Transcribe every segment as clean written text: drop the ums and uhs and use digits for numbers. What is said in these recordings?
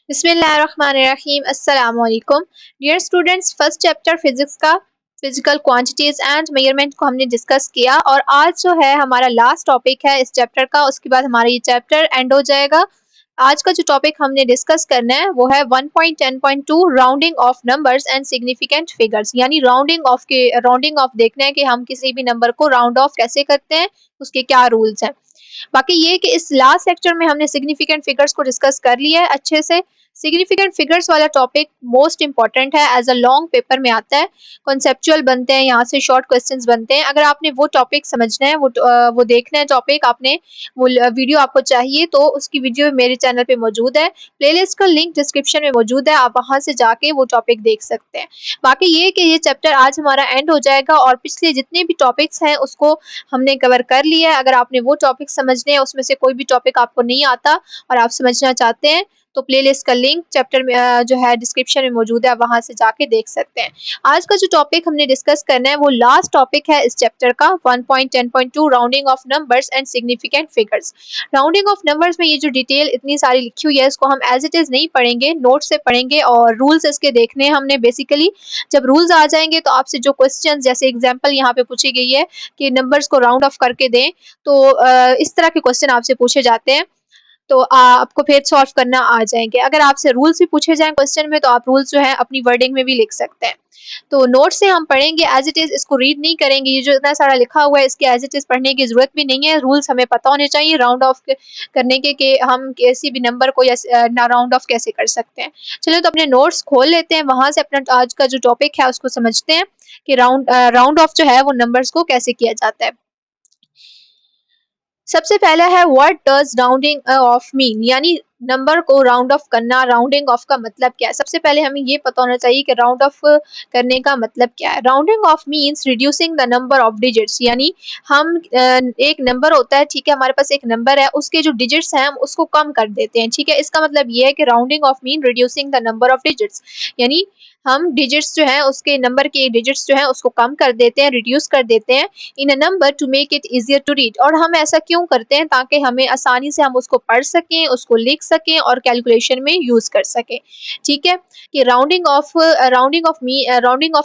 बिस्मिल्लाहिर्रहमानिर्रहीम अस्सलाम वालेकुम dear students. First chapter physics का फिजिकल क्वांटिटीज एंड मेजरमेंट को हमने डिस्कस किया और आज जो है हमारा लास्ट टॉपिक है इस चैप्टर का। उसके बाद हमारा ये चैप्टर एंड हो जाएगा। आज का जो टॉपिक हमने डिस्कस करना है वो है 1.10.2 rounding off numbers and significant figures, यानी राउंडिंग ऑफ देखना है कि हम किसी भी नंबर को राउंड ऑफ कैसे करते हैं, उसके क्या रूल्स हैं। बाकी ये कि इस लास्ट लेक्चर में हमने सिग्निफिकेंट फिगर्स को डिस्कस कर लिया है अच्छे से। सिग्निफिकेंट फिगर्स वाला टॉपिक मोस्ट इंपॉर्टेंट है, एज अ लॉन्ग पेपर में आता है, कॉन्सेप्चुअल बनते हैं, यहाँ से शॉर्ट क्वेश्चंस बनते हैं। अगर आपने वो टॉपिक समझना है, वो देखना है टॉपिक, आपने वो वीडियो आपको चाहिए तो उसकी वीडियो मेरे चैनल पे मौजूद है। प्लेलिस्ट का लिंक डिस्क्रिप्शन में मौजूद है, आप वहां से जाके वो टॉपिक देख सकते हैं। बाकी ये कि ये चैप्टर आज हमारा एंड हो जाएगा और पिछले जितने भी टॉपिक्स हैं उसको हमने कवर कर लिया है। अगर आपने वो टॉपिक समझने हैं, उसमें से कोई भी टॉपिक आपको नहीं आता और आप समझना चाहते हैं तो प्लेलिस्ट का लिंक चैप्टर में जो है डिस्क्रिप्शन में मौजूद है, वहां से जाके देख सकते हैं। आज का जो टॉपिक हमने डिस्कस करना है वो लास्ट टॉपिक है इस चैप्टर का, 1.10.2 rounding off numbers and significant figures. Rounding off numbers में ये जो डिटेल इतनी सारी लिखी हुई है इसको हम एज इट इज नहीं पढ़ेंगे, नोट से पढ़ेंगे और रूल्स इसके देखने हैं हमने बेसिकली। जब रूल्स आ जाएंगे तो आपसे जो क्वेश्चन, जैसे एग्जाम्पल यहाँ पे पूछी गई है कि नंबर्स को राउंड ऑफ करके दें, तो इस तरह के क्वेश्चन आपसे पूछे जाते हैं, तो आपको फिर सॉल्व करना आ जाएंगे। अगर आपसे रूल्स भी पूछे जाएं क्वेश्चन में तो आप रूल्स जो है अपनी वर्डिंग में भी लिख सकते हैं। तो नोट से हम पढ़ेंगे एज इट इज, इसको रीड नहीं करेंगे। ये जो इतना सारा लिखा हुआ है इसके एज इट इज पढ़ने की जरूरत भी नहीं है। रूल्स हमें पता होने चाहिए राउंड ऑफ करने के कि हम किसी भी नंबर को ना राउंड ऑफ कैसे कर सकते हैं। चलो तो अपने नोट्स खोल लेते हैं, वहां से अपना आज का जो टॉपिक है उसको समझते हैं कि राउंड ऑफ जो है वो नंबर्स को कैसे किया जाता है। सबसे पहला है what does rounding off mean, यानी नंबर को राउंड ऑफ करना, राउंडिंग ऑफ का मतलब क्या है। सबसे पहले हमें ये पता होना चाहिए कि राउंड ऑफ करने का मतलब क्या है। Rounding of means reducing the number of digits, यानी हम एक नंबर होता है, ठीक है, हमारे पास एक नंबर है, उसके जो डिजिट्स हैं हम उसको कम कर देते हैं, ठीक है। इसका मतलब ये है कि rounding off mean reducing the number of digits, यानी हम डिजिट्स जो है उसके नंबर के डिजिट्स जो है उसको कम कर देते हैं, रिड्यूस कर देते हैं in a number to make it easier to read. और हम ऐसा क्यों करते हैं? ताकि हमें आसानी से हम उसको पढ़ सकें, उसको लिख सकें और कैलकुलेशन में यूज कर सकें, ठीक है। कि राउंडिंग ऑफ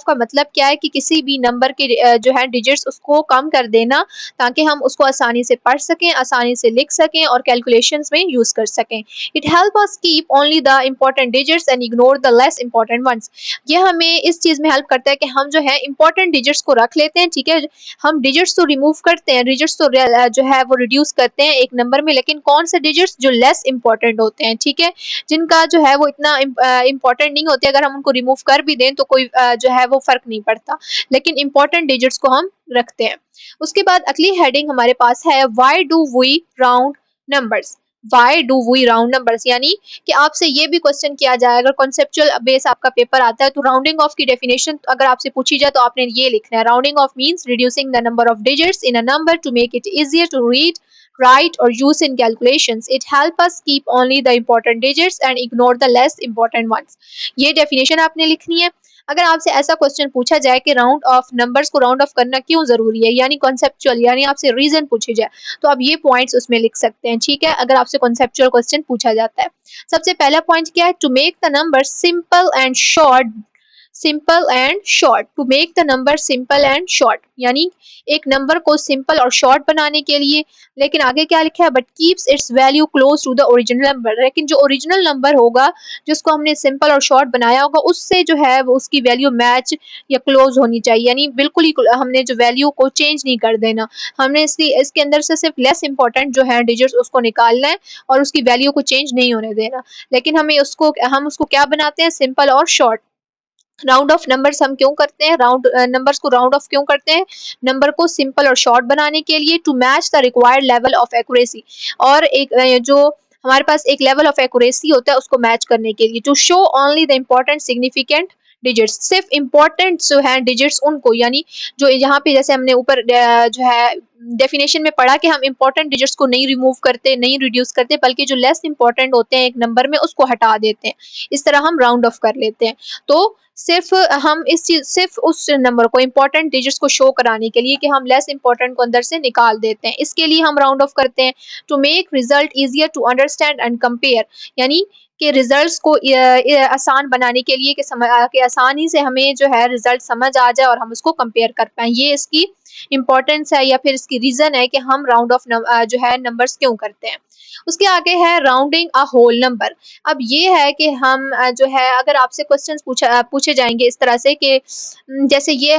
का मतलब क्या है कि किसी भी नंबर के जो है डिजिट्स उसको कम कर देना ताकि हम उसको आसानी से पढ़ सकें, आसानी से लिख सकें और कैलकुलेशंस में यूज कर सकें। It help us keep only the important digits and ignore the less important ones. ये हमें इस चीज में हेल्प करता है कि हम जो है इम्पोर्टेंट डिजिट्स को रख लेते हैं, ठीक है। हम डिजिट्स तो रिमूव करते हैं, डिजिट्स तो जो है वो रिड्यूस करते हैं एक नंबर में, लेकिन कौन से डिजिट्स? जो लेस इंपॉर्टेंट होते हैं, ठीक है, जिनका जो है वो इतना इंपॉर्टेंट नहीं होते, अगर हम उनको रिमूव कर भी दें तो कोई जो है वो फर्क नहीं पड़ता, लेकिन इंपॉर्टेंट डिजिट्स को हम रखते हैं। उसके बाद अगली हेडिंग हमारे पास है why do we round numbers. Why do we round numbers, यानी कि आपसे ये भी क्वेश्चन किया जाए, अगर कॉन्सेप्चुअल बेस आपका पेपर आता है तो राउंडिंग ऑफ की डेफिनेशन अगर आपसे पूछी जाए तो आपने ये लिखना है, rounding off means reducing the number of digits in a number to make it easier to read, write or use in calculations. It help us keep only the important digits and ignore the less important ones. ये definition आपने लिखनी है। अगर आपसे ऐसा question पूछा जाए कि राउंड ऑफ नंबर्स को राउंड ऑफ करना क्यों जरूरी है, यानी कॉन्सेप्चुअल, यानी आपसे रीजन पूछी जाए तो आप ये पॉइंट्स उसमें लिख सकते हैं, ठीक है, अगर आपसे कॉन्सेप्चुअल क्वेश्चन पूछा जाता है। सबसे पहला पॉइंट क्या है? To make the number simple and short, simple and short, to make the number simple and short, यानी एक नंबर को सिंपल और शॉर्ट बनाने के लिए। लेकिन आगे क्या लिखा है? But keeps its value close to the original number, लेकिन जो ओरिजिनल नंबर होगा जिसको हमने सिंपल और शॉर्ट बनाया होगा उससे जो है वो उसकी वैल्यू मैच या क्लोज होनी चाहिए, यानी बिल्कुल ही हमने जो वैल्यू को चेंज नहीं कर देना। हमने इसके अंदर से सिर्फ लेस इंपॉर्टेंट जो है डिजिट्स उसको निकालना है और उसकी वैल्यू को चेंज नहीं होने देना, लेकिन हम उसको क्या बनाते हैं? सिंपल और शॉर्ट। राउंड ऑफ नंबर्स हम क्यों करते हैं? नंबर्स को राउंड ऑफ क्यों करते हैं? नंबर को सिंपल और शॉर्ट बनाने के लिए, to match the required level of accuracy, और एक जो हमारे पास एक लेवल ऑफ एक्यूरेसी होता है उसको मैच करने के लिए, to show only the important significant digits, सिर्फ इम्पोर्टेंट जो है डिजिट्स उनको, यानी जो यहाँ पे जैसे हमने ऊपर जो है डेफिनेशन में पढ़ा कि हम इंपॉर्टेंट डिजिट्स को नहीं रिमूव करते, नहीं रिड्यूस करते, बल्कि जो लेस इंपॉर्टेंट होते हैं एक नंबर में उसको हटा देते हैं। इस तरह हम राउंड ऑफ कर लेते हैं। तो सिर्फ हम इस चीज सिर्फ उस नंबर को इंपॉर्टेंट डिजिट्स को शो कराने के लिए कि हम लेस इंपॉर्टेंट को अंदर से निकाल देते हैं, इसके लिए हम राउंड ऑफ करते हैं। To make result easier to understand and compare, यानी कि रिजल्ट्स को आसान बनाने के लिए कि आसानी से हमें जो है रिजल्ट समझ आ जाए और हम उसको कंपेयर कर पाए। ये इसकी इंपॉर्टेंस है या फिर इसकी रीजन है कि हम राउंड ऑफ जो है नंबर्स क्यों करते हैं। उसके आगे है राउंडिंग अ होल नंबर। अब ये है कि हम जो है अगर आपसे क्वेश्चंस पूछे जाएंगे इस तरह से कि जैसे ये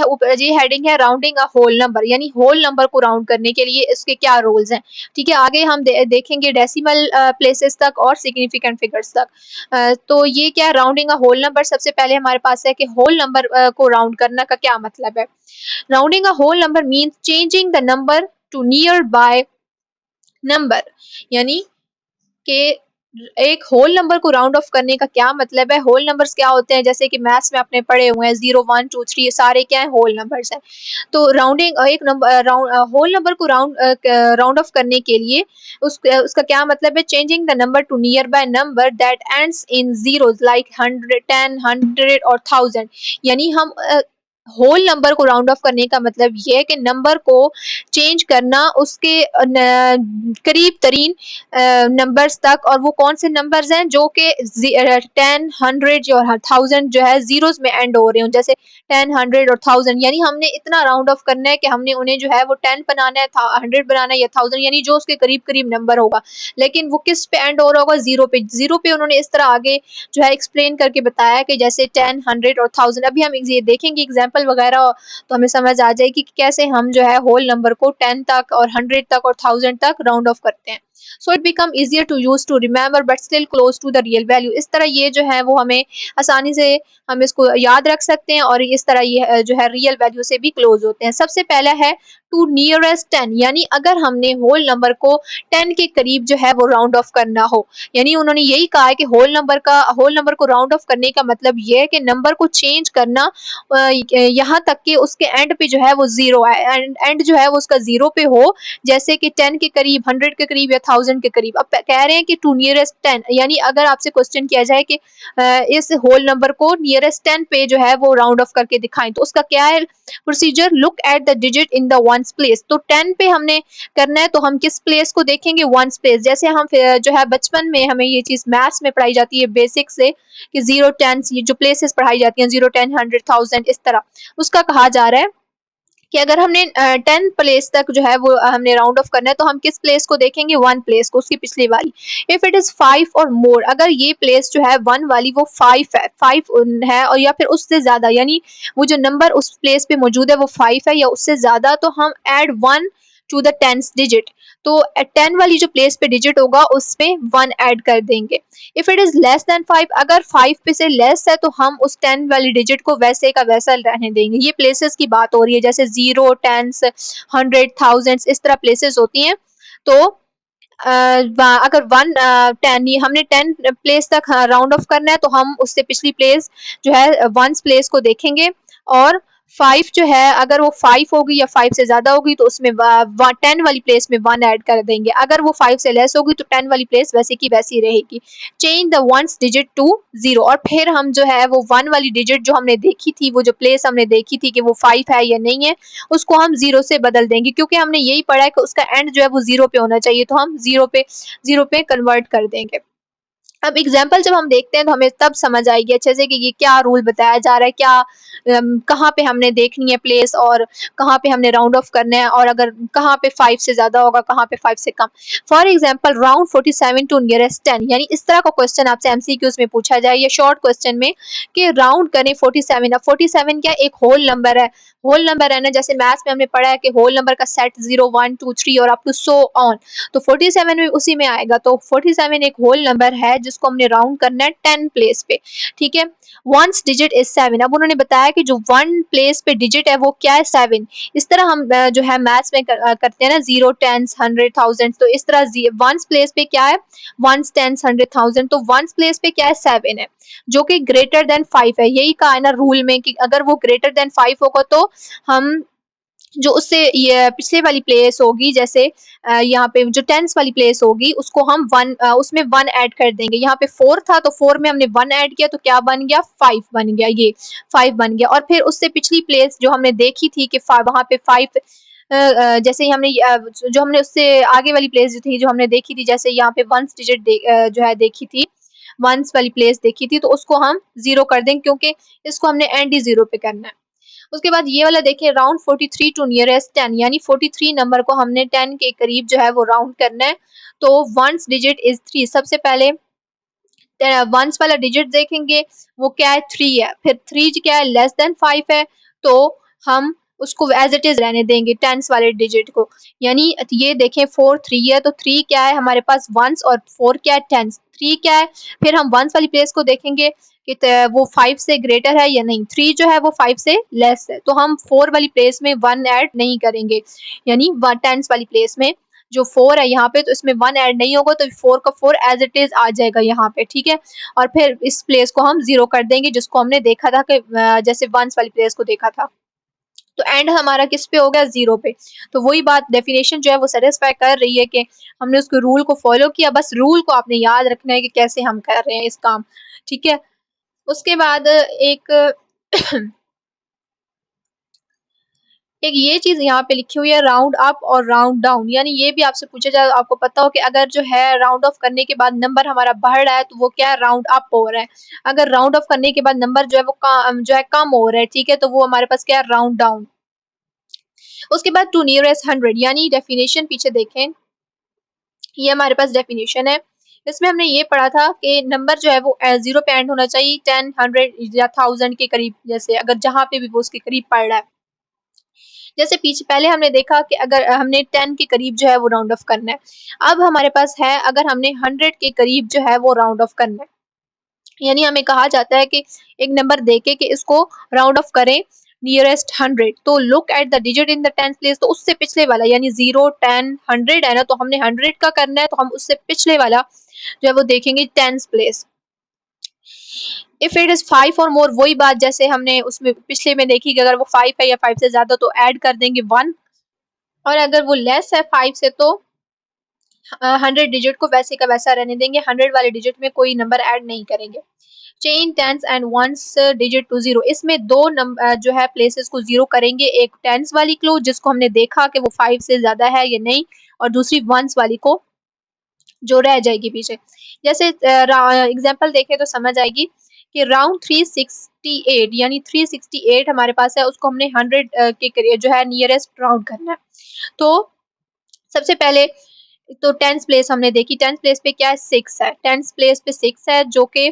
हेडिंग है राउंडिंग अ होल नंबर, यानी होल नंबर को राउंड करने के लिए इसके क्या रूल्स हैं। ठीक है, आगे हम देखेंगे डेसिमल प्लेसेस तक और सिग्निफिकेंट फिगर्स तक। तो ये क्या राउंडिंग अ होल नंबर, सबसे पहले हमारे पास है कि होल नंबर को राउंड करना का क्या मतलब है। Rounding a whole number means changing the number to nearby number, यानी कि एक होल नंबर को राउंड ऑफ करने का क्या मतलब है। होल नंबर्स क्या होते हैं, जैसे कि मैथ्स में आपने पढ़े हुए हैं 0 1 2 3 ये सारे क्या है होल नंबर्स हैं। तो राउंडिंग एक नंबर होल नंबर को राउंड ऑफ करने के लिए उसका क्या मतलब है, changing the number to nearby number that ends in zeros like 100 10 100 और 1000, यानी हम होल नंबर को राउंड ऑफ करने का मतलब ये है कि नंबर को चेंज करना उसके करीब तरीन नंबर्स तक, और वो कौन से नंबर्स हैं जो कि 10 100 और 1000 जो है जीरोस में एंड हो रहे हो, जैसे 10 100 और 1000, यानी हमने इतना राउंड ऑफ करना है कि हमने उन्हें जो है वो 10 बनाना है, 100 बनाना है या 1000, यानी जो उसके करीब करीब नंबर होगा, लेकिन वो किस पे एंड हो रहा होगा, जीरो पे। जीरो पे उन्होंने इस तरह आगे जो है एक्सप्लेन करके बताया कि जैसे 10 100 और 1000। अभी हम ये देखेंगे एग्जाम्पल वगैरह तो हमें समझ आ जाएगी कि कैसे हम जो है होल नंबर को 10 तक और 100 तक और 1000 तक राउंड ऑफ करते हैं। So it become easier to use to remember but still close to the real value. इस तरह ये जो है वो हमें आसानी से हम इसको याद रख सकते हैं और इस तरह ये जो है रियल वैल्यू से भी क्लोज होते हैं। सबसे पहला है टू नियरेस्ट 10, यानी अगर हमने होल नंबर को 10 के करीब जो है वो राउंड ऑफ करना हो, यानी उन्होंने यही कहा है कि होल नंबर को राउंड ऑफ करने का मतलब ये है कि नंबर को चेंज करना यहाँ तक कि उसके एंड पे जो है वो जीरो है, एंड जो है वो उसका जीरो पे हो, जैसे कि 10 के करीब 100 के करीब या 1000 के करीब। अब कह रहे हैं कि टू नियरेस्ट 10, यानी अगर आपसे क्वेश्चन किया जाए कि इस होल नंबर को नियरेस्ट 10 पे जो है वो राउंड ऑफ करके दिखाएं, तो उसका क्या है procedure, look at the digit in the ones place. तो 10 पे हमने करना है तो हम किस प्लेस को देखेंगे, वंस प्लेस। जैसे हम जो है बचपन में हमें ये चीज मैथ्स में पढ़ाई जाती है बेसिक से कि 0 10 ये जो प्लेसेस पढ़ाई जाती हैं 0 10 100 1000 इस तरह, उसका कहा जा रहा है कि अगर हमने 10 प्लेस तक जो है वो हमने राउंड ऑफ करना है तो हम किस प्लेस को देखेंगे, वन प्लेस को, उसकी पिछली वाली। इफ इट इज 5 और मोर, अगर ये प्लेस जो है वन वाली वो 5 है, 5 है और या फिर उससे ज्यादा, यानी वो जो नंबर उस प्लेस पे मौजूद है वो 5 है या उससे ज्यादा, तो हम add 1 to the 10th digit. तो 10 वाली जो प्लेस पे डिजिट होगा उसमें 1 ऐड कर देंगे। If it is less than 5, अगर 5 पे से लेस है तो हम उस 10 वाली डिजिट को वैसे का वैसा रहने देंगे। ये प्लेसेस की बात हो रही है, जैसे 0 10 100 1000 इस तरह प्लेसेस होती हैं। तो अगर 10 हमने 10 प्लेस तक राउंड ऑफ करना है तो हम उससे पिछली प्लेस जो है वंस प्लेस को देखेंगे, और 5 जो है अगर वो 5 होगी या 5 से ज्यादा होगी तो उसमें 10 वाली प्लेस में 1 ऐड कर देंगे। अगर वो 5 से लेस होगी तो 10 वाली प्लेस वैसे की वैसी रहेगी। Change the ones digit to 0, और फिर हम जो है वो 1 वाली डिजिट जो हमने देखी थी, वो जो प्लेस हमने देखी थी कि वो 5 है या नहीं है, उसको हम 0 से बदल देंगे, क्योंकि हमने यही पढ़ा है कि उसका एंड जो है वो 0 पे होना चाहिए, तो हम 0 पे कन्वर्ट कर देंगे। अब एग्जाम्पल जब हम देखते हैं तो हमें तब समझ आएगी अच्छे से कि ये क्या रूल बताया जा रहा है, क्या कहाँ पे हमने देखनी है प्लेस और कहाँ पे हमने राउंड ऑफ करना है, और अगर कहाँ पे 5 से ज्यादा होगा, कहाँ पे 5 से कम। For example round 47 to nearest 10, यानी इस तरह का क्वेश्चन आपसे एमसीक्यूज में पूछा जाए या शॉर्ट क्वेश्चन में कि राउंड करें 47। अब 47 क्या एक होल नंबर है, होल नंबर है ना, जैसे मैथ्स में हमने पढ़ा है कि होल नंबर का सेट 0 1 2 3 और अप टू सो ऑन, तो 47 भी उसी में आएगा। तो 47 एक होल नंबर है जिसको हमने राउंड करना है 10 प्लेस पे। ठीक है, वंस डिजिट इज 7। अब उन्होंने बताया कि जो 1 प्लेस पे डिजिट है वो क्या है, 7। इस तरह हम जो है मैथ्स में करते हैं ना 0 10 100 1000, तो इस तरह वंस प्लेस पे क्या है, वंस 10 100 1000, तो वंस प्लेस पे क्या है 7 है जो कि ग्रेटर देन 5 है। यही कहा है ना रूल में कि अगर वो ग्रेटर देन 5 होगा तो हम जो उससे ये पिछले वाली प्लेस होगी, जैसे यहाँ पे जो टेंस वाली प्लेस होगी उसको हम उसमें 1 ऐड कर देंगे। यहाँ पे 4 था तो 4 में हमने 1 ऐड किया तो क्या बन गया, 5 बन गया, ये 5 बन गया। और फिर उससे पिछली प्लेस जो हमने देखी थी कि वहाँ पे 5 जैसे ही हमने जो हमने उससे आगे वाली प्लेस जो थी जो हमने देखी थी, जैसे यहाँ पे वंस डिजिट जो है देखी थी, वंस वाली प्लेस देखी थी, तो उसको हम 0 कर देंगे क्योंकि इसको हमने एंड ही 0 पे करना है। उसके बाद ये वाला देखिए, राउंड 43 टू नियरेस्ट 10, यानी 43 नंबर को हमने 10 के करीब जो है वो राउंड करना है। तो वंस डिजिट इज 3, सबसे पहले वंस वाला डिजिट देखेंगे, वो क्या है, 3 है। फिर 3 क्या है, लेस देन 5 है, तो हम उसको एज इट इज रहने देंगे टेंस वाले डिजिट को। यानी ये देखें 4 3 है, तो 3 क्या है हमारे पास वंस, और 4 क्या है टेंस, 3 क्या है। फिर हम वंस वाली प्लेस को देखेंगे कि वो 5 से ग्रेटर है या नहीं, 3 जो है वो 5 से लेस है, तो हम 4 वाली प्लेस में 1 ऐड नहीं करेंगे। यानी टेंस वाली प्लेस में जो 4 है यहाँ पे, तो इसमें 1 ऐड नहीं होगा, तो 4 का 4 एज इट इज आ जाएगा यहाँ पे, ठीक है। और फिर इस प्लेस को हम 0 कर देंगे, जिसको हमने देखा था कि जैसे वंस वाली प्लेस को देखा था। तो एंड हमारा किस पे हो गया, 0 पे। तो वही बात, डेफिनेशन जो है वो सेटिस्फाई कर रही है कि हमने उसके रूल को फॉलो किया। बस रूल को आपने याद रखना है कि कैसे हम कर रहे हैं इस काम, ठीक है। उसके बाद एक एक ये चीज यहाँ पे लिखी हुई है, राउंड अप और राउंड डाउन। यानी ये भी आपसे पूछा जाए, आपको पता हो कि अगर जो है राउंड ऑफ करने के बाद नंबर हमारा बढ़ रहा है तो वो क्या है, राउंड अप हो रहा है। अगर राउंड ऑफ करने के बाद नंबर जो है वो जो है कम हो रहा है, ठीक है, तो वो हमारे पास क्या है, राउंड डाउन। उसके बाद टू नियरेस्ट 100, यानी डेफिनेशन पीछे देखें, ये हमारे पास डेफिनेशन है। इसमें हमने ये पढ़ा था कि नंबर जो है वो 0 पे एंड होना चाहिए 10 100 या 1000 के करीब, जैसे अगर जहां पे भी वो उसके करीब पड़ रहा है। जैसे पीछे पहले हमने देखा कि अगर हमने 10 के करीब जो है वो राउंड ऑफ करना है। अब हमारे पास है अगर हमने 100 के करीब जो है वो राउंड ऑफ करना है, यानी हमें कहा जाता है कि एक नंबर देके कि इसको राउंड ऑफ करें नियरेस्ट 100, तो look at the digit in the 10th place, तो उससे पिछले वाला, यानी 0 10 100 है ना, तो हमने 100 का करना है, तो हम उससे पिछले वाला जो है वो देखेंगे 10th place. If it is 5 और मोर, वही बात जैसे हमने उसमें पिछले में देखी कि अगर वो 5 है या 5 से ज्यादा तो ऐड कर देंगे 1, और अगर वो लेस है 5 से तो 100 डिजिट को वैसे का वैसा रहने देंगे, 100 वाले डिजिट में कोई नंबर ऐड नहीं करेंगे। Change tens and ones digit to 0, इसमें दो नंबर जो है प्लेसेस को 0 करेंगे, एक टेंस वाली क्लो जिसको हमने देखा कि वो 5 से ज्यादा है या नहीं, और दूसरी वंस वाली को जो रह जाएगी पीछे। जैसे एग्जांपल देखें तो समझ आएगी कि राउंड 368, यानी 368 हमारे पास है, उसको हमने 100 के जो है नियरेस्ट राउंड करना है। तो सबसे पहले तो 10th प्लेस हमने देखी, 10th प्लेस पे क्या है, 6 है, 10th प्लेस पे 6 है जो कि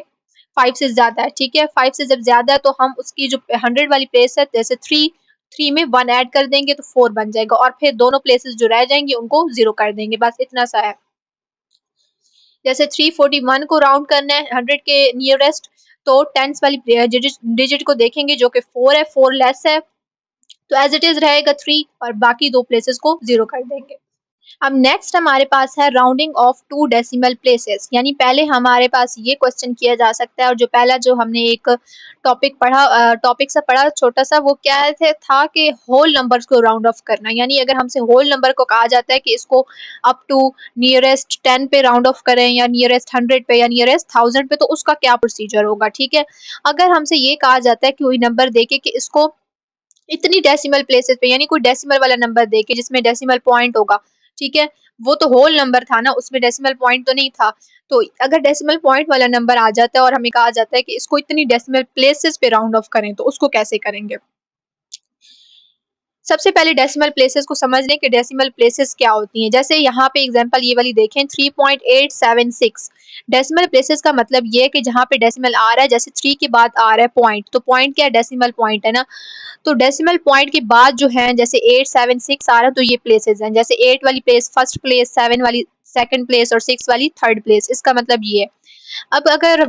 5 से ज्यादा है, ठीक है। 5 से जब ज्यादा है तो हम उसकी जो 100 वाली प्लेस है, जैसे 3 में 1 ऐड कर देंगे तो 4 बन जाएगा, और फिर दोनों प्लेसेस जो रह जाएंगे उनको 0 कर देंगे, बस इतना सा है। जैसे 341 को राउंड करना है 100 के नियरेस्ट, तो 10th वाली डिजिट को देखेंगे जो कि 4 है, 4 लेस है, तो एज इट इज रहेगा 3, और बाकी दो प्लेसेस को 0 कर देंगे। अब नेक्स्ट हमारे पास है rounding off to decimal places, यानी पहले हमारे पास ये क्वेश्चन किया जा सकता है, और जो पहला जो हमने एक टॉपिक सा पढ़ा छोटा सा, वो क्या था कि होल नंबर्स को राउंड ऑफ करना। यानी अगर हमसे होल नंबर को कहा जाता है कि इसको अप टू नियरेस्ट 10 पे राउंड ऑफ करें, या नियरेस्ट 100 पे, या नियरेस्ट 1000 पे, तो उसका क्या प्रोसीजर होगा, ठीक है। अगर हमसे ये कहा जाता है कि कोई नंबर देके कि इसको इतनी डेसिमल प्लेसेस पे, यानी कोई डेसिमल वाला नंबर देके जिसमें डेसिमल पॉइंट होगा, ठीक है, वो तो होल नंबर था ना, उसमें डेसिमल पॉइंट तो नहीं था। तो अगर डेसिमल पॉइंट वाला नंबर आ जाता है और हमें कहा जाता है कि इसको इतनी डेसिमल प्लेसेस पे राउंड ऑफ करें, तो उसको कैसे करेंगे। सबसे पहले डेसिमल प्लेसेस को समझ लें कि डेसिमल प्लेसेस क्या होती हैं। जैसे यहाँ पे एग्जांपल ये वाली देखें 3.876, डेसिमल प्लेसेस का मतलब ये है कि जहाँ पे डेसिमल आ रहा है, जैसे 3 के बाद आ रहा है पॉइंट, तो पॉइंट क्या है, डेसिमल पॉइंट है ना। तो डेसिमल पॉइंट के बाद जो है, जैसे 876 आ रहा है, तो ये प्लेसेस हैं, जैसे 8 वाली प्लेस फर्स्ट प्लेस, 7 वाली सेकंड प्लेस, और 6 वाली थर्ड प्लेस, इसका मतलब ये है। अब अगर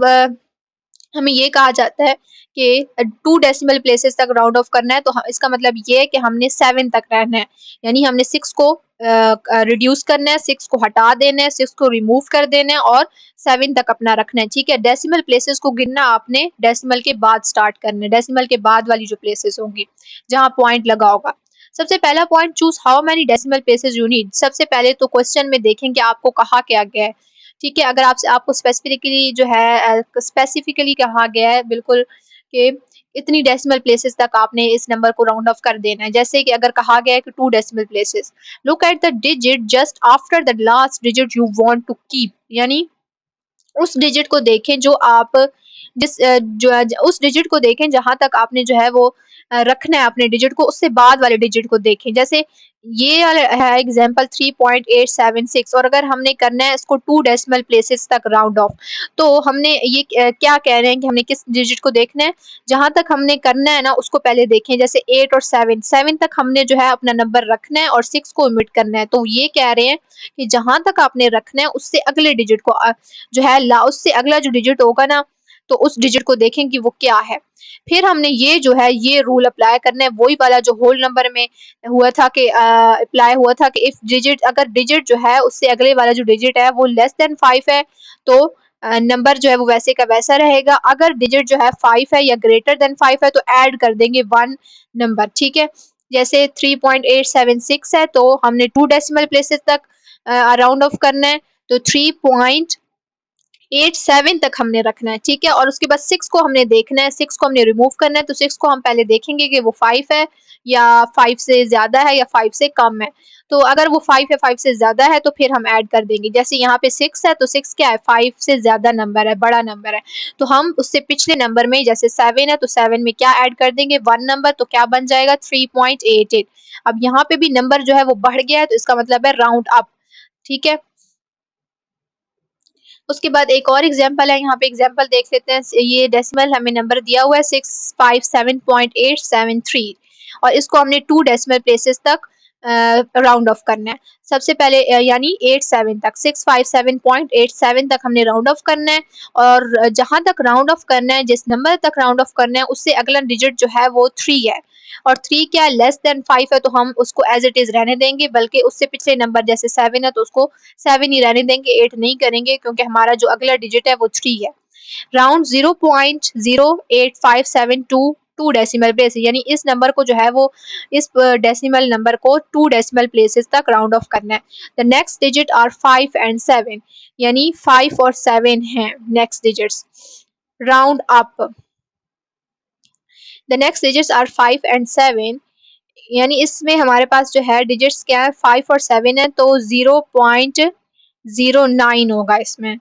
हमें ये कहा जाता है कि 2 डेसिमल प्लेसेस तक राउंड ऑफ करना है, तो इसका मतलब ये है कि हमने 7 तक रहना है, यानी हमने 6 को रिड्यूस करना है, 6 को हटा देना है, 6 को रिमूव कर देना है, और 7 तक अपना रखना है, ठीक है। डेसिमल प्लेसेस को गिनना आपने डेसिमल के बाद स्टार्ट करना है, डेसिमल के बाद वाली जो प्लेसेस होंगी जहाँ पॉइंट लगा होगा। सबसे पहला point, choose how many decimal places you need. सबसे पहले तो क्वेश्चन में देखें कि आपको कहा क्या गया है, ठीक है। अगर आपसे आपको स्पेसिफिकली जो है स्पेसिफिकली कहा गया है बिल्कुल कि इतनी डेसिमल प्लेसेस तक आपने इस नंबर को राउंड ऑफ कर देना है, जैसे कि अगर कहा गया है कि 2 decimal places, look at the digit just after the last digit you want to keep, यानी उस डिजिट को देखें जो आप उस डिजिट को देखें जहां तक आपने जो है वो रखना है अपने डिजिट को, उससे बाद वाले डिजिट को देखें। जैसे ये वाला है एग्जांपल 3.876, और अगर हमने करना है इसको 2 डेसिमल प्लेसेस तक राउंड ऑफ, तो हमने ये क्या कह रहे हैं कि हमने किस डिजिट को देखना है, जहां तक हमने करना है ना उसको पहले देखें। जैसे 8 और 7 तक हमने जो है अपना नंबर रखना है और 6 को ओमिट करना है। तो ये कह रहे हैं कि जहां तक आपने रखना है उससे अगले डिजिट को जो है उससे अगला जो डिजिट होगा ना, तो उस डिजिट को देखें कि वो क्या है। फिर हमने ये जो है ये रूल अप्लाई करना है, वही वाला जो होल नंबर में हुआ था कि अप्लाई हुआ था कि इफ डिजिट, अगर डिजिट जो है उससे अगले वाला जो डिजिट है वो लेस देन 5 है, तो नंबर जो है वो वैसे का वैसा रहेगा। अगर डिजिट जो है 5 है या ग्रेटर देन 5 है तो ऐड कर देंगे 1 नंबर, ठीक है। जैसे 3.876 है तो हमने 2 डेसिमल प्लेसेस तक राउंड ऑफ करना है, तो 3.87 तक हमने रखना है, ठीक है। और उसके बाद 6 को हमने देखना है, 6 को हमने रिमूव करना है, तो 6 को हम पहले देखेंगे कि वो 5 है या 5 से ज्यादा है या 5 से कम है। तो अगर वो 5 या 5 से ज्यादा है तो फिर हम ऐड कर देंगे। जैसे यहाँ पे 6 है तो 6 क्या है, 5 से ज्यादा नंबर है, बड़ा नंबर है, तो हम उससे पिछले नंबर में, जैसे 7 है तो 7 में क्या ऐड कर देंगे, 1 नंबर, तो क्या बन जाएगा 3.88। अब यहाँ पे भी नंबर जो है वो बढ़ गया है, तो इसका मतलब है राउंड अप, ठीक है। उसके बाद एक और एग्जांपल है, यहाँ पे एग्जांपल देख लेते हैं। ये डेसिमल हमें नंबर दिया हुआ है 657.873, और इसको हमने 2 डेसिमल प्लेसेस तक राउंड ऑफ करना है। सबसे पहले यानी 87 तक, 657.87 तक हमने राउंड ऑफ करना है, और जहां तक राउंड ऑफ करना है, जिस नंबर तक राउंड ऑफ करना है उससे अगला डिजिट जो है वो 3 है, और 3 क्या लेस देन 5 है, तो हम उसको एज इट इज रहने देंगे, बल्कि उससे पिछले नंबर जैसे 7 है तो उसको 7 ही रहने देंगे, 8 नहीं करेंगे, क्योंकि हमारा जो अगला डिजिट है वो 3 है। राउंड 0.08572 2 डेसिमल प्लेस, यानी इस नंबर को जो है वो, इस डेसिमल नंबर को 2 डेसिमल प्लेसेस तक राउंड ऑफ करना है। The next digit are 5 and 7, यानी 5 और 7 हैं next digits. Round up, the next digits are 5 and 7, यानी इसमें हमारे पास जो है डिजिट्स क्या है, 5 और 7 है, तो 0.09 होगा इसमें।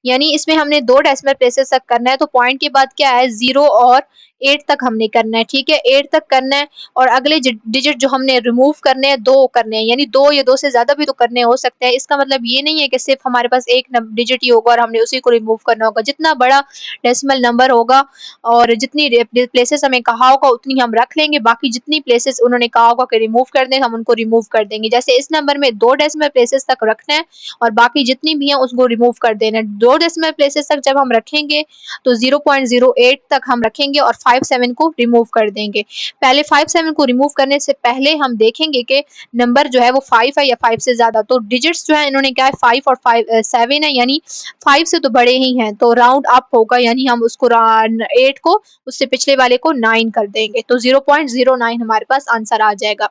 यानी इसमें हमने 2 डेसिमल प्लेसेस तक करना है, तो पॉइंट के बाद क्या है 0 और 8 तक हमने करना है, ठीक है, 8 तक करना है। और अगले डिजिट जो हमने रिमूव करने हैं 2 करने हैं, यानी 2 या 2 से ज्यादा भी तो करने हो सकते हैं। इसका मतलब ये नहीं है कि सिर्फ हमारे पास एक डिजिट ही होगा और हमने उसी को रिमूव करना होगा। जितना बड़ा डेसिमल नंबर होगा और जितनी प्लेसेस हमें कहा होगा उतनी हम रख लेंगे, बाकी जितनी प्लेसेस उन्होंने कहा होगा कि रिमूव कर दें हम उनको रिमूव कर देंगे। जैसे इस नंबर में 2 डेसिमल प्लेसेस तक रखना है और बाकी जितनी भी हैं उसको रिमूव कर देना है। 2 डेसिमल प्लेसेस तक जब हम रखेंगे तो 0.08 तक हम रखेंगे और 57 को रिमूव कर देंगे। पहले 57 को रिमूव करने से पहले हम देखेंगे कि नंबर जो है वो 5 है या 5 से ज्यादा। तो डिजिट्स जो है इन्होंने क्या है 5 और 7 है, यानी 5 से तो बड़े ही हैं, तो राउंड अप होगा, यानी हम उसको 8 को उससे पिछले वाले को 9 कर देंगे, तो 0.09 हमारे पास आंसर आ जाएगा।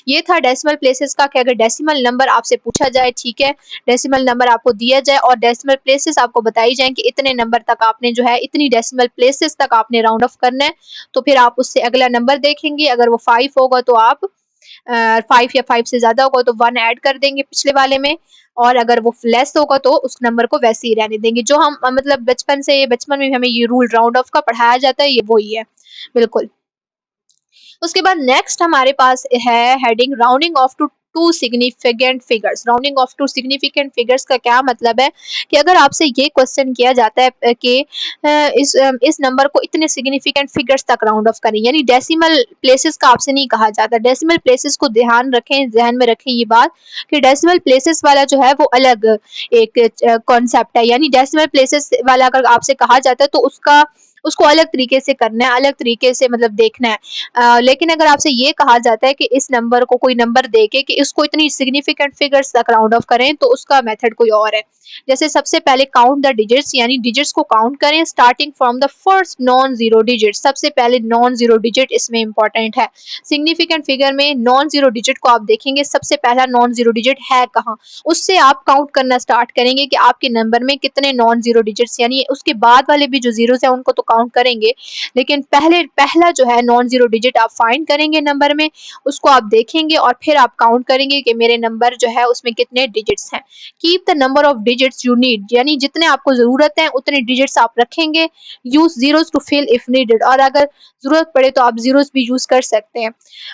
ये था डेसिमल प्लेसेस का कि अगर डेसिमल नंबर आपसे पूछा जाए, ठीक है, डेसिमल नंबर आपको दिया जाए और डेसिमल प्लेसेस आपको बताई जाए कि इतने नंबर तक आपने जो है, इतनी डेसिमल प्लेसेस तक आपने राउंड ऑफ करना है, तो फिर आप उससे अगला नंबर देखेंगे। अगर वो 5 होगा तो आप 5 या 5 से ज्यादा होगा तो 1 ऐड कर देंगे पिछले वाले में, और अगर वो लेस होगा तो उस नंबर को वैसे ही रहने देंगे। जो हम मतलब बचपन में हमें ये रूल राउंड ऑफ का पढ़ाया जाता है, ये वही है बिल्कुल। उसके बाद नेक्स्ट हमारे पास है heading rounding off to two significant figures. Rounding off to significant figures का क्या मतलब है कि अगर आपसे ये क्वेश्चन किया जाता है कि इस नंबर को इतने सिग्निफिकेंट फिगर्स तक राउंड ऑफ करें, यानी डेसिमल प्लेसेस का आपसे नहीं कहा जाता। डेसिमल प्लेसेस को ध्यान रखें, ध्यान में रखें ये बात कि डेसिमल प्लेसेस वाला जो है वो अलग एक कॉन्सेप्ट है। यानी डेसिमल प्लेसेस वाला अगर आपसे कहा जाता है तो उसको अलग तरीके से करना है, अलग तरीके से मतलब देखना है। लेकिन अगर आपसे ये कहा जाता है कि इस नंबर को कोई नंबर देके कि इसको इतनी सिग्निफिकेंट फिगर्स तक राउंड ऑफ करें, तो उसका मेथड कोई और है। जैसे सबसे पहले काउंट द डिजिट्स, यानी डिजिट्स को काउंट करें starting from the first non zero digit. सबसे पहले नॉन जीरो डिजिट इसमें इंपॉर्टेंट है। सिग्निफिकेंट फिगर में नॉन जीरो डिजिट को आप देखेंगे, सबसे पहला नॉन जीरो डिजिट है कहाँ, उससे आप काउंट करना स्टार्ट करेंगे कि आपके नंबर में कितने नॉन जीरो डिजिट्स, यानी उसके बाद वाले भी जो जीरोस हैं उनको तो काउंट करेंगे, लेकिन पहला जो है नॉन जीरो डिजिट आप फाइंड करेंगे नंबर में, उसको आप देखेंगे और फिर आप काउंट करेंगे कि मेरे नंबर जो है उसमें कितने डिजिट्स हैं। Keep the number of digits you need, यानी जितने आपको जरूरत है उतने डिजिट्स आप रखेंगे। Use zeros to fill if needed, और अगर जरूरत पड़े तो आप जीरोस भी यूज कर सकते हैं।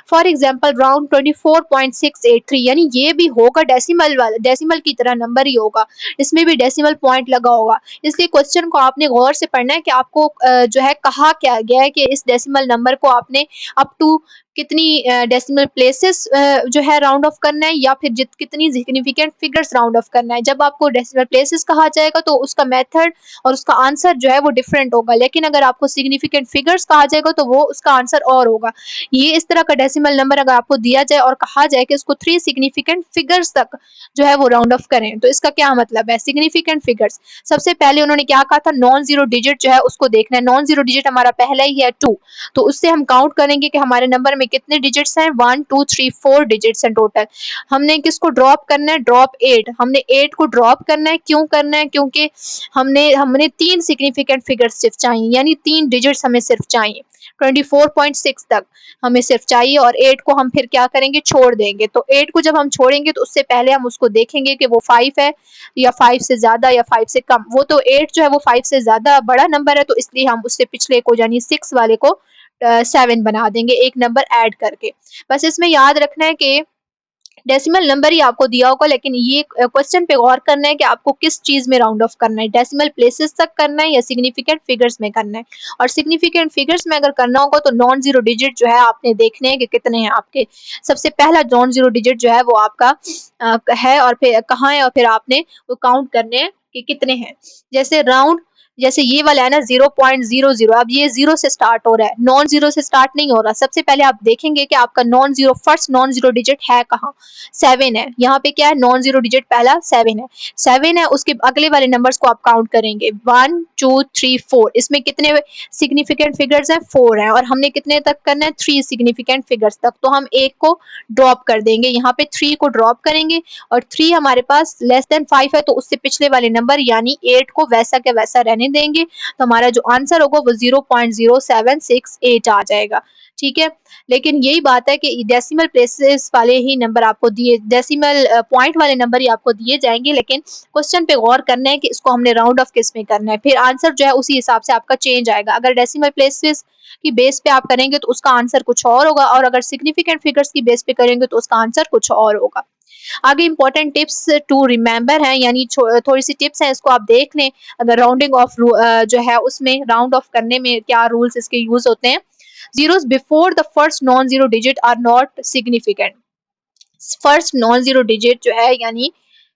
फॉर एग्जाम्पल राउंड 24.683, यानी ये भी होगा डेसिमल वाला, डेसिमल की तरह नंबर ही होगा, इसमें भी डेसिमल पॉइंट लगा होगा। इसलिए क्वेश्चन को आपने गौर से पढ़ना है कि आपको जो है कहा क्या गया है कि इस डेसिमल नंबर को आपने अप टू कितनी डेसिमल प्लेसेस जो है राउंड ऑफ करना है, या फिर कितनी सिग्निफिकेंट फिगर्स राउंड ऑफ करना है। जब आपको डेसिमल प्लेसेस कहा जाएगा तो उसका मेथड और उसका आंसर जो है वो डिफरेंट होगा, लेकिन अगर आपको सिग्निफिकेंट फिगर्स कहा जाएगा तो वो उसका आंसर और होगा। ये इस तरह का डेसिमल नंबर अगर आपको दिया जाए और कहा जाए कि इसको 3 सिग्निफिकेंट फिगर्स तक जो है वो राउंड ऑफ करें, तो इसका क्या मतलब है। सिग्निफिकेंट फिगर्स, सबसे पहले उन्होंने क्या कहा था, नॉन जीरो डिजिट जो है उसको देखना है। नॉन जीरो डिजिट हमारा पहला ही है 2, तो उससे हम काउंट करेंगे कि हमारे नंबर में कितने डिजिट्स हैं, 1 2 3 4 डिजिट्स हैं टोटल। हमने किसको ड्रॉप करना है, ड्रॉप 8, हमने 8 को ड्रॉप करना है। क्यों करना है, क्योंकि हमने हमने 3 सिग्निफिकेंट फिगर्स सिर्फ चाहिए, यानी 3 डिजिट्स हमें सिर्फ चाहिए। 24.6 तक हमें सिर्फ चाहिए, और 8 को हम फिर क्या करेंगे, छोड़ देंगे। तो 8 को जब हम छोड़ेंगे तो उससे पहले हम उसको देखेंगे कि वो 5 है या 5 से ज्यादा या 5 से कम। वो तो 8 जो है वो 5 से ज्यादा बड़ा नंबर है, तो इसलिए हम उससे पिछले को यानी 6 वाले को 7 बना देंगे एक नंबर ऐड करके। बस इसमें याद रखना है कि डेसिमल नंबर ही आपको दिया होगा, लेकिन ये क्वेश्चन पे गौर करना है कि आपको किस चीज में राउंड ऑफ करना है, डेसिमल प्लेसेस तक करना है या सिग्निफिकेंट फिगर्स में करना है। और सिग्निफिकेंट फिगर्स में अगर करना होगा तो नॉन जीरो डिजिट जो है आपने देखने हैं कि कितने हैं आपके। सबसे पहला नॉन जीरो डिजिट जो है वो आपका है, और फिर कहाँ है, और फिर आपने वो काउंट करने हैं कि कितने हैं। जैसे राउंड, जैसे ये वाला है ना 0.00, अब ये जीरो से स्टार्ट हो रहा है, नॉन जीरो से स्टार्ट नहीं हो रहा। सबसे पहले आप देखेंगे कि आपका non zero, first non zero digit है कहाँ, 7 है। यहाँ पे क्या है, नॉन जीरो डिजिट पहला 7 है, 7 है। उसके अगले वाले नंबर्स को आप काउंट करेंगे, 1 2 3 4, इसमें कितने सिग्निफिकेंट फिगर्स हैं, 4 हैं, और हमने कितने तक करना है, 3 सिग्निफिकेंट फिगर्स तक। तो हम एक को ड्रॉप कर देंगे, यहाँ पे 3 को ड्रॉप करेंगे, और 3 हमारे पास लेस देन 5 है, तो उससे पिछले वाले नंबर यानी 8 को वैसा के वैसा रहने देंगे। तो हमारा जो आंसर होगा वो 0.0768 आ जाएगा। ठीक है, लेकिन यही बात है कि डेसिमल प्लेसेस वाले ही नंबर आपको दिए, डेसिमल पॉइंट वाले नंबर ही आपको दिए जाएंगे, लेकिन क्वेश्चन पे गौर करना है कि इसको हमने राउंड ऑफ किस में करना है, फिर आंसर जो है उसी हिसाब से आपका चेंज आएगा। अगर डेसिमल प्लेसेस की बेस पे आप करेंगे तो उसका आंसर कुछ और होगा, और अगर सिग्निफिकेंट फिगर्स की बेस पे करेंगे तो उसका आंसर कुछ और होगा। आगे इंपॉर्टेंट टिप्स टू रिमेंबर हैं, यानी थोड़ी सी टिप्स हैं, इसको आप देख लें। अगर राउंडिंग ऑफ जो है उसमें राउंड ऑफ करने में क्या रूल्स इसके यूज होते हैं। Zeros before the first non zero digit are not significant. First non zero digit जो है यानी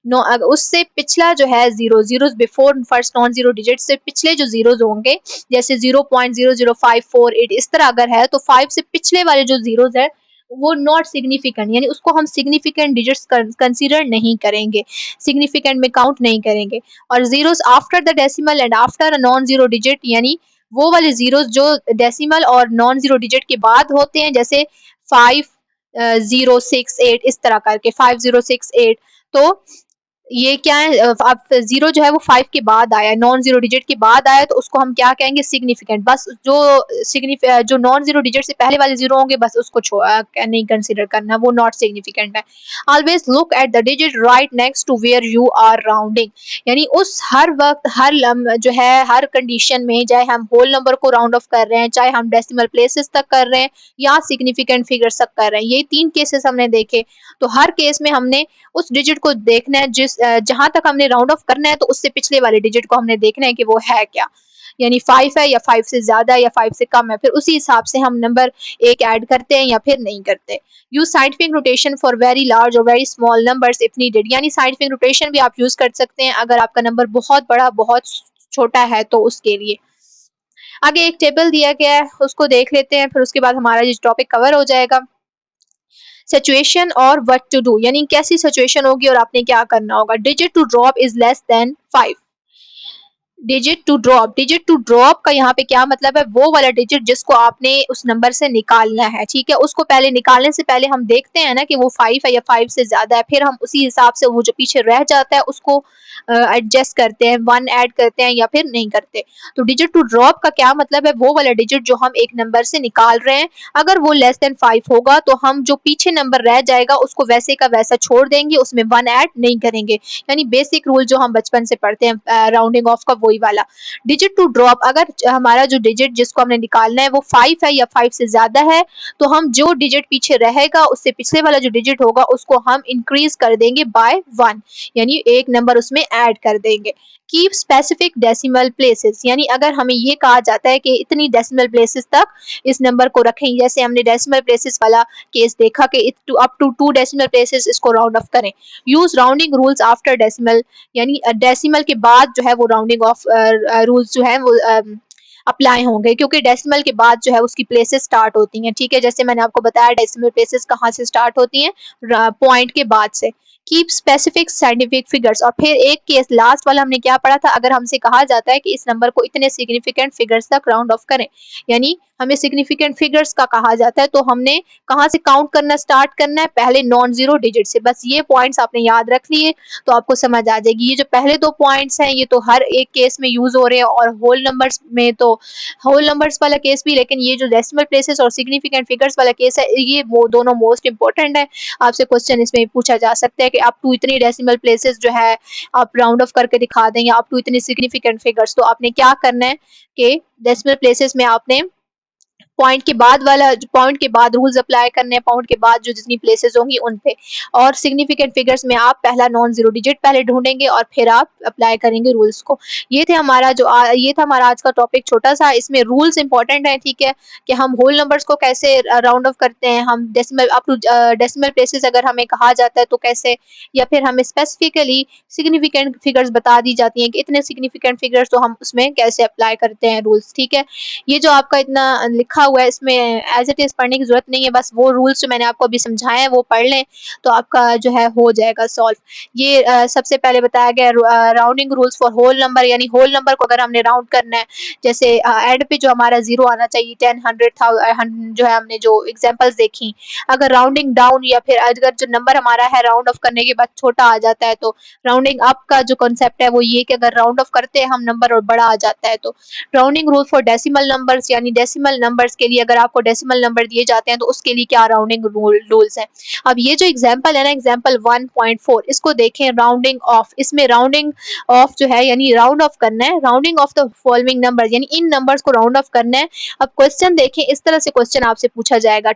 नो, उससे पिछला जो है zero, zeros before first non zero digit से पिछले जो जीरोस होंगे, जैसे 0.00548 इस तरह अगर है, तो 5 से पिछले वाले जो जीरोस है वो नॉट सिग्निफिकेंट, यानी उसको हम सिग्निफिकेंट डिजिट्स कंसीडर नहीं करेंगे, सिग्निफिकेंट में काउंट नहीं करेंगे। और zeros after the decimal and after a non zero digit, यानी वो वाले जीरोस जो डेसिमल और नॉन जीरो डिजिट के बाद होते हैं, जैसे 5068 इस तरह करके 5068, तो ये क्या है, अब जीरो जो है वो 5 के बाद आया, नॉन जीरो डिजिट के बाद आया, तो उसको हम क्या कहेंगे, सिग्निफिकेंट। बस जो नॉन जीरो डिजिट से पहले वाले जीरो होंगे बस उसको नहीं कंसीडर करना, वो नॉट सिग्निफिकेंट है। Always look at the digit right next to where you are rounding, यानी उस हर वक्त जो है हर कंडीशन में, चाहे हम होल नंबर को राउंड ऑफ कर रहे हैं, चाहे हम डेसिमल प्लेसेस तक कर रहे हैं या सिग्निफिकेंट फिगर्स तक कर रहे हैं, ये 3 केसेस हमने देखे। तो हर केस में हमने उस डिजिट को देखना है जहां तक हमने राउंड ऑफ करना है, तो उससे पिछले वाले डिजिट को हमने देखना है कि वो है क्या, यानी 5 है या 5 से ज्यादा या 5 से कम है, फिर उसी हिसाब से हम नंबर एक ऐड करते हैं या फिर नहीं करते। Use scientific notation for very large और very small numbers if needed, यानी साइंटिफिक नोटेशन भी आप यूज कर सकते हैं अगर आपका नंबर बहुत बड़ा बहुत छोटा है तो उसके लिए। आगे एक टेबल दिया गया है, उसको देख लेते हैं, फिर उसके बाद हमारा ये टॉपिक कवर हो जाएगा। सिचुएशन और व्हाट टू डू, यानी कैसी सिचुएशन होगी और आपने क्या करना होगा। Digit to drop is less than 5। Digit to drop का यहाँ पे क्या मतलब है, वो वाला डिजिट जिसको आपने उस नंबर से निकालना है, ठीक है। उसको पहले निकालने से पहले हम देखते हैं ना कि वो 5 है या 5 से ज्यादा है, फिर हम उसी हिसाब से वो जो पीछे रह जाता है उसको एडजस्ट करते हैं, 1 ऐड करते हैं या फिर नहीं करते। तो डिजिट टू ड्रॉप का क्या मतलब है, वो वाला डिजिट जो हम एक नंबर से निकाल रहे हैं, अगर वो लेस देन 5 होगा तो हम जो पीछे नंबर रह जाएगा उसको वैसे का वैसा छोड़ देंगे, उसमें 1 ऐड नहीं करेंगे। यानी बेसिक रूल जो हम बचपन से पढ़ते हैं राउंडिंग ऑफ का, वही वाला। डिजिट टू ड्रॉप, अगर हमारा जो डिजिट जिसको हमने निकालना है वो 5 है या 5 से ज्यादा है, तो हम जो डिजिट पीछे रहेगा उससे पिछले वाला जो डिजिट होगा उसको हम इंक्रीज कर देंगे बाय 1, यानी एक नंबर उसमें ऐड कर देंगे। कीप स्पेसिफिक डेसिमल प्लेसेस, यानी अगर हमें ये कहा जाता है कि इतनी डेसिमल प्लेसेस तक इस नंबर को रखें, जैसे हमने डेसिमल प्लेसेस वाला केस देखा कि अप टू 2 डेसिमल प्लेसेस इसको राउंड ऑफ करें। Use rounding rules after decimal, यानी डेसिमल के बाद जो है वो राउंडिंग ऑफ रूल्स जो है वो अप्लाई होंगे, क्योंकि डेसिमल के बाद जो है उसकी प्लेसेस स्टार्ट होती हैं, ठीक है। जैसे मैंने आपको बताया डेसिमल प्लेसेस कहाँ से स्टार्ट होती हैं, पॉइंट के बाद से। कीप स्पेसिफिक साइंटिफिक फिगर्स, और फिर एक केस लास्ट वाला हमने क्या पढ़ा था, अगर हमसे कहा जाता है कि इस नंबर को इतने सिग्निफिकेंट फिगर्स तक राउंड ऑफ करें, यानी हमें सिग्निफिकेंट फिगर्स का कहा जाता है, तो हमने कहाँ से काउंट करना स्टार्ट करना है, पहले नॉन जीरो डिजिट से। बस ये पॉइंट्स आपने याद रख लिए तो आपको समझ आ जाएगी। ये जो पहले 2 पॉइंट्स हैं ये तो हर एक केस में यूज हो रहे हैं, और होल नंबर्स में तो होल नंबर्स वाला केस भी, लेकिन ये जो डेसिमल प्लेसेस और सिग्निफिकेंट फिगर्स वाला केस है ये वो दोनों मोस्ट इंपॉर्टेंट है। आपसे क्वेश्चन इसमें पूछा जा सकता है कि अप टू इतनी डेसिमल प्लेसेस जो है आप राउंड ऑफ करके दिखा दें, या अप टू इतनी सिग्निफिकेंट फिगर्स, तो आपने क्या करना है कि डेसिमल प्लेसेस में आपने पॉइंट के बाद रूल्स अप्लाई करने हैं, पॉइंट के बाद जो जितनी प्लेसेस होंगी उन पे। और सिग्निफिकेंट फिगर्स में आप पहला नॉन जीरो डिजिट पहले ढूंढेंगे और फिर आप अप्लाई करेंगे रूल्स को। ये था हमारा आज का टॉपिक छोटा सा, इसमें रूल्स इंपॉर्टेंट है, ठीक है, कि हम होल नंबर्स को कैसे राउंड ऑफ करते हैं, हम decimal up to decimal places अगर हमें कहा जाता है तो कैसे, या फिर हमें स्पेसिफिकली सिग्निफिकेंट फिगर्स बता दी जाती हैं कि इतने सिग्निफिकेंट फिगर्स, तो हम उसमें कैसे अप्लाई करते हैं रूल्स, ठीक है। ये जो आपका इतना लिखा हुआ है इसमें एज इट इज पढ़ने की जरूरत नहीं है, बस वो रूल्स जो मैंने आपको अभी समझाए हैं वो पढ़ लें तो आपका जो है हो जाएगा सॉल्व। ये सबसे पहले बताया गया rounding rules for whole number, यानी होल नंबर को अगर हमने राउंड करना है, जैसे एंड पे जो हमारा जीरो आना चाहिए, 10, 100, जो है हमने जो एग्जांपल्स देखी, अगर राउंडिंग डाउन या फिर अगर जो नंबर हमारा है राउंड ऑफ करने के बाद छोटा आ जाता है, तो राउंडिंग अप का जो कॉन्सेप्ट है वो ये कि अगर राउंड ऑफ करते हैं हम नंबर और बड़ा आ जाता है। तो rounding rule for decimal numbers, यानी डेसिमल नंबर्स के लिए अगर आपको डेसिमल नंबर दिए जाते हैं तो उसके लिए क्या राउंडिंग रूल्स हैं। अब ये जो एग्जांपल है ना, एग्जांपल 1.4, इसको देखें, राउंडिंग ऑफ, इसमें राउंडिंग ऑफ जो है यानी राउंड ऑफ करना है, rounding of the following number, यानी इन नंबर्स को राउंड ऑफ करना है। अब क्वेश्चन देखें, इस तरह से क्वेश्चन आपसे पूछा जाएगा,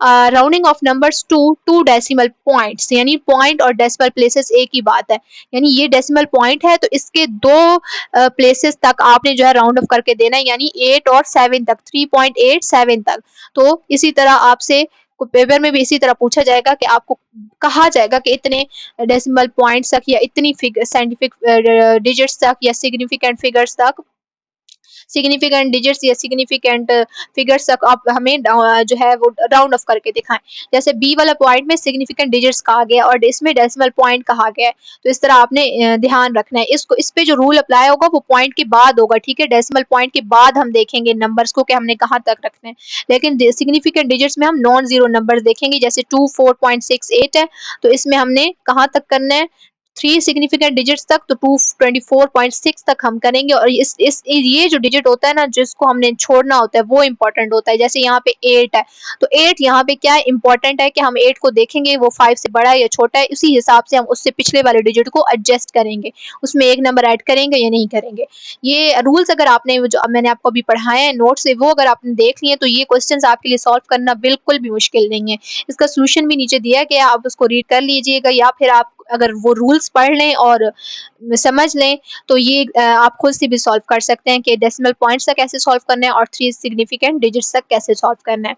rounding off numbers to 2 decimal points, यानी पॉइंट और डेसिमल प्लेसेस एक ही बात है, यानी ये डेसिमल पॉइंट है तो इसके 2 प्लेसेस तक आपने जो है राउंड ऑफ करके देना है, यानी 8 और 7 तक, 3.87 तक। तो इसी तरह आपसे पेपर में भी इसी तरह पूछा जाएगा कि आपको कहा जाएगा कि इतने डेसिमल पॉइंट्स तक या इतनी साइंटिफिक डिजिट्स तक या सिग्निफिकेंट फिगर्स तक, सिग्निफिकेंट डिजिट्स या सिग्निफिकेंट फिगर्स तक आप हमें जो है वो राउंड ऑफ करके दिखाएं। जैसे बी वाला पॉइंट में सिग्निफिकेंट डिजिट्स कहा गया और इसमें डेसिमल पॉइंट कहा गया है, तो इस तरह आपने ध्यान रखना है। इसको इस पे जो रूल अप्लाई होगा वो पॉइंट के बाद होगा, ठीक है। डेसिमल पॉइंट के बाद हम देखेंगे नंबर्स को कि हमने कहाँ तक रखना है, लेकिन सिग्निफिकेंट डिजिट्स में हम नॉन जीरो नंबर्स देखेंगे, जैसे 24.68 है तो इसमें हमने कहाँ तक करना है, 3 सिग्निफिकेंट डिजिट्स तक, तो 224.6 तक हम करेंगे। और इस ये जो डिजिट होता है ना जिसको हमने छोड़ना होता है वो इंपॉर्टेंट होता है। जैसे यहाँ पे 8 है तो 8 यहाँ पे क्या है, इंपॉर्टेंट है कि हम 8 को देखेंगे वो 5 से बड़ा है या छोटा है, उसी हिसाब से हम उससे पिछले वाले डिजिट को एडजस्ट करेंगे, उसमें एक नंबर ऐड करेंगे या नहीं करेंगे। ये रूल्स अगर आपने जो मैंने आपको अभी पढ़ाए हैं नोट से, वो अगर आपने देख लिए तो ये क्वेश्चंस आपके लिए सॉल्व करना बिल्कुल भी मुश्किल नहीं है। इसका सोल्यूशन भी नीचे दिया गया, आप उसको रीड कर लीजिएगा, या फिर आप अगर वो रूल्स पढ़ लें और समझ लें तो ये आप खुद से भी सॉल्व कर सकते हैं कि डेसिमल पॉइंट्स तक कैसे सॉल्व करना है और 3 सिग्निफिकेंट डिजिट्स तक कैसे सॉल्व करना है।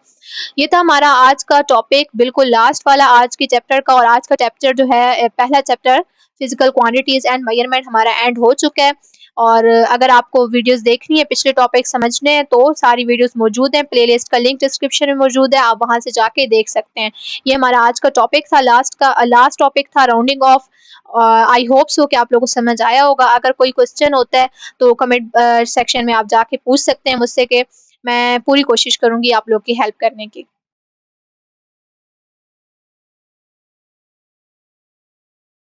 ये था हमारा आज का टॉपिक, बिल्कुल लास्ट वाला आज के चैप्टर का। और आज का चैप्टर जो है पहला chapter physical quantities and measurement हमारा एंड हो चुका है। और अगर आपको वीडियोस देखनी है, पिछले टॉपिक समझने हैं, तो सारी वीडियोस मौजूद हैं। प्लेलिस्ट का लिंक डिस्क्रिप्शन में मौजूद है, आप वहां से जाके देख सकते हैं। ये हमारा आज का टॉपिक था, लास्ट टॉपिक था rounding off. I hope so कि आप लोगों को समझ आया होगा। अगर कोई क्वेश्चन होता है तो कमेंट सेक्शन में आप जाके पूछ सकते हैं मुझसे, कि मैं पूरी कोशिश करूंगी आप लोग की हेल्प करने की।